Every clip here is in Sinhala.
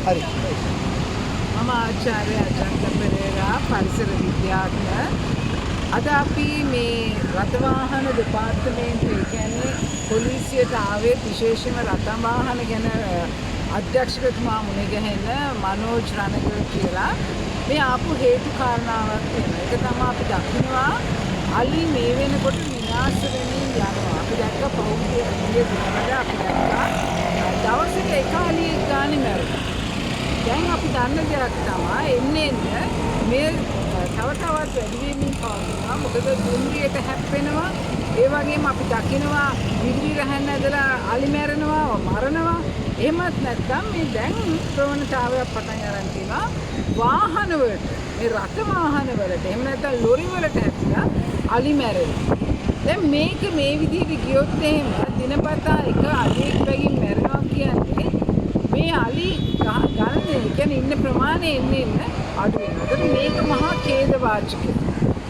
හරි. මම ආචාර්ය අජන්ත පෙරේරා පරිසර විද්‍යාඥ. අද අපි මේ රථවාහන දෙපාර්තමේන්තුව කියන්නේ පොලිසියට ආවේ විශේෂයෙන්ම රථවාහන ගැන අධ්‍යක්ෂකතුමා මුණ ගැහෙන මනෝජ් රණගල කියලා මේ ආපු හේතු කාරණාවක් තියෙනවා. ඒක තමයි අපි දකිනවා අලි මේ වෙනකොට විනාශ වෙමින් යනවා. අපි දැක්ක පෞද්ගලික දිනවල අපි දැක්කා දවසට එක අලියෙක් ගානේ මැරෙනවා. දැන් අපි දන්න දෙයක් තමයි මේ තව තවත් වැඩි වෙමින් පවතිනවා. මොකද දුම්රියට හැප්පෙනවා. ඒ වගේම අපි දකිනවා විදුලි රැහැන් ඇදලා අලි මැරෙනවා, මරනවා. එහෙමත් නැත්නම් මේ දැන් ප්‍රවණතාවයක් පටන් ගන්න තියෙනවා. වාහන වලට, මේ රථ වාහන වලට, එහෙම නැත්නම් ලොරි වලට හැප්පිලා අලි මැරෙනවා. දැන් මේක මේ විදිහට ගියොත් එහෙම දිනපතා එක අලියෙක් බැගින් මැරෙනවා කියන්නේ මේ අලි ගණනේ කියන්නේ ඉන්න ප්‍රමාණය එන්න අඩු වෙනවා. ඒකට මේක මහා ඛේදවාචකයක්.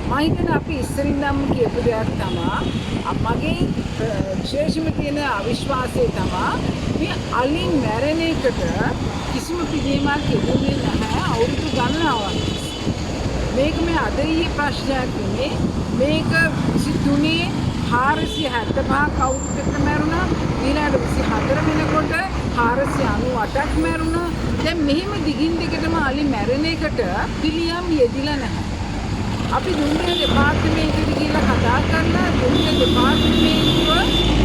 මම හිතන්නේ අපි ඉස්සරින්දම කියපු දෙයක් තමයි මගේ විශේෂම තියෙන අවිශ්වාසය තමයි මේ අලි මැරෙන එකට කිසිම පිළියමක් ලැබුණේ නැහැ අවුරුදු ගණනාවක්. මේක මේ අද ඊයේ ප්‍රශ්නයක් නෙමෙයි. මේක 23 475ක් අවුරුද්දකට මැරුණා. ඊළඟට 24 වෙනකොට 498ක් මැරුණා. දැන් මෙහෙම දිගින් දිගටම අලි මැරෙන එකට පිළියම් යෙදිලා නැහැ. අපි දුම්රිය දෙපාර්තමේන්තුවට ගිහිල්ලා කතා කරලා දුම්රිය දෙපාර්තමේන්තුව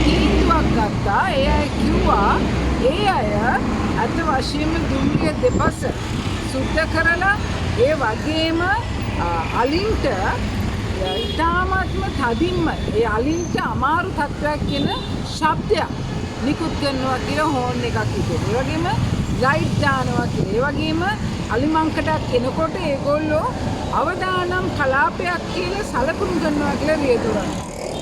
තීන්දුවක් ගත්තා. ඒ අය කිව්වා ඒ අය අත වශයෙන්ම දුම්රිය දෙපස සුද්ධ කරලා ඒ වගේම අලින්ට ඉතාමත්ම තදින්ම ඒ අලින්ට අමාරු තත්ත්වයක් කියන ශබ්දයක් නිකුත් කරනවා කියලා හෝන් එකක් ඉතින්. ඒ වගේම ලයිට් දානවා කියලා. ඒ වගේම අලිමංකටක් එනකොට ඒගොල්ලෝ අවදානම් කලාපයක් කියලා සලකුණු කරනවා කියලා රියදුරනවා.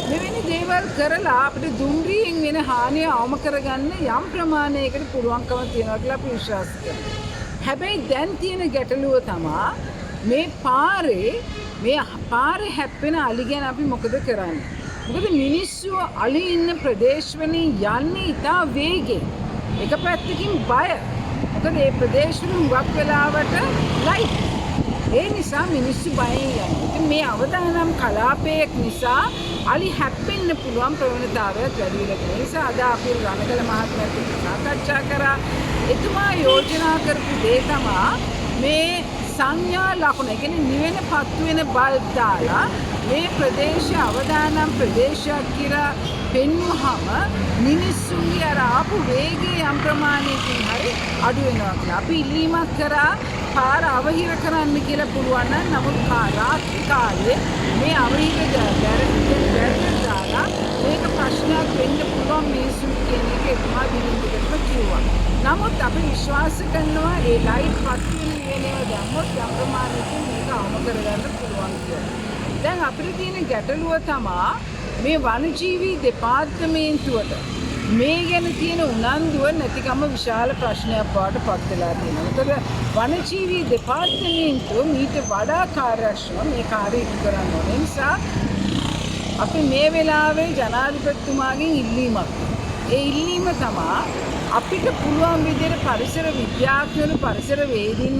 මෙවැනි දේවල් කරලා අපිට දුම්රියෙන් වෙන හානිය අවම කරගන්න යම් ප්‍රමාණයකට පුළුවන්කම තියෙනවා කියලා අපි විශ්වාස කරනවා. හැබැයි දැන් තියෙන ගැටලුව තමයි මේ පාරේ හැප්පෙන අලි ගැන අපි මොකද කරන්නේ? මොකද මිනිස්සු අලි ඉන්න ප්‍රදේශවලින් යන්නේ ඉතා වේගෙන්. එක පැත්තකින් බය. මොකද මේ ප්‍රදේශවල හුඟක් වෙලාවට ලයිට්. ඒ නිසා මිනිස්සු බයෙන් යනවා. ඉතින් මේ අවදානම් කලාපයක් නිසා අලි හැප්පෙන්න පුළුවන් ප්‍රවණතාවයක් වැඩි වෙලා තියෙනවා. ඒ නිසා අද අපි රණගල මහත්මයාත් එක්ක සාකච්ඡා කරා. එතුමා යෝජනා කරපු දේ තමයි මේ සංඥා ලකුණ, ඒ කියන්නේ නිවෙන පත්තු වෙන බල්බ් දාලා මේ ප්‍රදේශය අවදානම් ප්‍රදේශයක් කියලා පෙන්වුවහම මිනිස්සුන්ගේ අර ආපු වේගයේ යම් ප්‍රමාණයකින් හරි අඩු වෙනවා කියලා. අපි ඉල්ලීමක් කරා පාර අවහිර කරන්න කියලා පුළුවන් නම් නමුත් රාත්‍රී කාලේ මේ අවහිර දැරගෙන දාලා මේක ප්‍රශ්නයක් වෙන්න පුළුවන් මිනිස්සුන්ට කියන එක එතුමා දිලින්දටම කිව්වා. නමුත් අපි විශ්වාස කරනවා ඒ ලයිට් පත්තු වෙන දැම්මොත් යම් ප්‍රමාණයකින් මේක අවම කරගන්න පුළුවන් කියලා. දැන් අපිට තියෙන ගැටලුව තමයි මේ වනජීවී දෙපාර්තමේන්තුවට මේ ගැන තියෙන උනන්දුව නැතිකම විශාල ප්‍රශ්නයක් බවට පත් වෙලා තියෙනවා. මොකද වනජීවී දෙපාර්තමේන්තුව මීට වඩා කාර්යක්ෂම මේ කාර්යය ඉටු කරන්න ඕන නිසා අපි මේ වෙලාවේ ජනාධිපතිතුමාගෙන් ඉල්ලීමක්. ඒ ඉල්ලීම තමයි අපිට පුළුවන් විදිහට පරිසර විද්‍යාඥයෝ පරිසර වේදීන්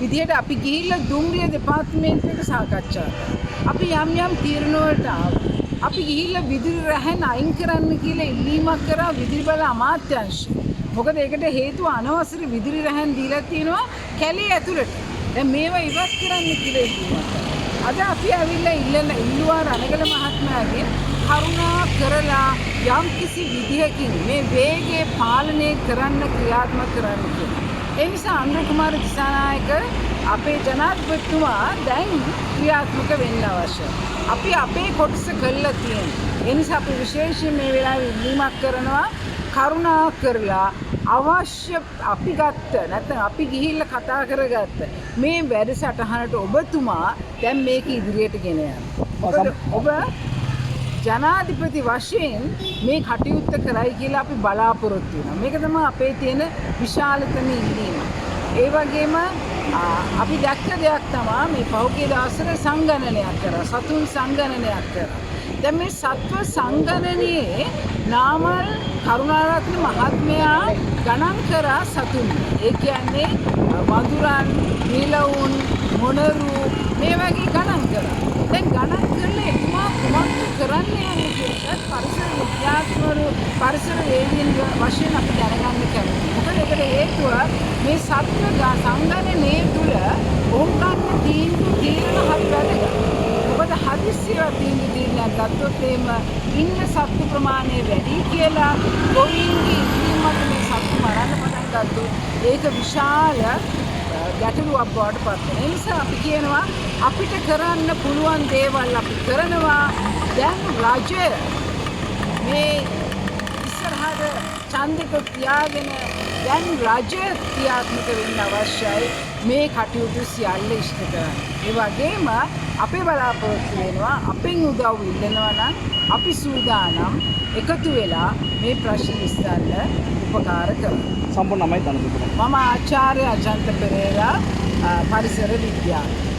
විදිහට අපි ගිහිල්ලා දුම්රිය දෙපාර්තමේන්තුවට සාකච්ඡා කරා. අපි යම් තීරණ වලට ආවා. අපි ගිහිල්ලා විදුලි රැහැන් අයින් කරන්න කියලා ඉල්ලීමක් කරා විදුලි බල අමාත්‍යාංශය. මොකද ඒකට හේතුව අනවසර විදුලි රැහැන් දීලා තියෙනවා කැලේ ඇතුළට. දැන් මේවා ඉවත් කරන්න කියලා ඉල්ලීමක් කරා. අද අපි ඇවිල්ලා ඉල්ලුවා රණගල මහත්මයාගෙන් කරුණා කරලා යම් කිසි විදිහකින් මේ වේගය පාලනය කරන්න ක්‍රියාත්මක කරන්න කියලා. ඒ නිසා අනුර කුමාර දිසානායක අපේ ජනාධිපතිතුමා දැන් ක්‍රියාත්මක වෙන්න අවශ්‍යයි. අපි අපේ කොටස කළා තියෙනවා. ඒ නිසා අපි විශේෂයෙන් මේ වෙලාවේ ඉල්ලීමක් කරනවා කරුණා කරලා අවශ්‍ය අපි ගත්ත නැත්නම් අපි ගිහිල්ලා කතා කරගත්ත මේ වැඩසටහනට ඔබතුමා දැන් මේක ඉදිරියට ගෙන යන්න. ඔබ ජනාධිපති වශයෙන් මේ කටයුත්ත කරයි කියලා අපි බලාපොරොත්තු වෙනවා. මේක තමයි අපේ තියෙන විශාලතම ඉල්ලීම. ඒ වගේම අපි දැක්ක දෙයක් තමයි මේ පහුගිය දවස්වල සංගණනයක් කරා. සතුන් සංගණනයක් කරා. දැන් මේ සත්ව සංගණනයේ නාමල් කරුණාරත්න මහත්මයා ගණන් කරා සතුන්. ඒ කියන්නේ වඳුරන්, නිලවුන්, මොනරු මේ වගේ ගණන් කරා. දැන් ගණන් කරලා එතුමා කුමක්ද කරන්න යන්නේ කියලා පරිසර විද්‍යාඥවරු පරිසර වේදීන් වශයෙන් අපි දැනගන්න කැමතියි. මොකද ඒකට හේතුව මේ සත්ව සංගණනයේ තුල ඔවුන් ගන්න තීරණ හරි වැදගත්. මොකද හදිස්සියව තීරණයක් ගත්තොත් එහෙම ඉන්න සත්තු ප්‍රමාණය වැඩි කියලා ගොවීන්ගේ ඉල්ලීමට මේ සත්තු මරන්න පටන් ගත්තොත් ඒක විශාල ගැටලුවක් බවට පත් වෙනවා. ඒ නිසා අපි කියනවා අපිට කරන්න පුළුවන් දේවල් අපි කරනවා. දැන් රජය මේ ඉස්සරහට ඡන්දික තියාගෙන දැන් රජය ක්‍රියාත්මක වෙන්න අවශ්‍යයි මේ කටයුතු සියල්ල ඉෂ්ට කරන්න. ඒ වගේම අපේ බලාපොරොත්තු වෙනවා අපෙන් උදව් ඉල්ලනවා නම් අපි සූදානම් එකතු වෙලා මේ ප්‍රශ්න විසඳන්න උපකාර කරමු. සම්පූර්ණ නමයි ධනසුපුර. මම ආචාර්ය අජන්ත පෙරේරා පරිසර විද්‍යාඥ.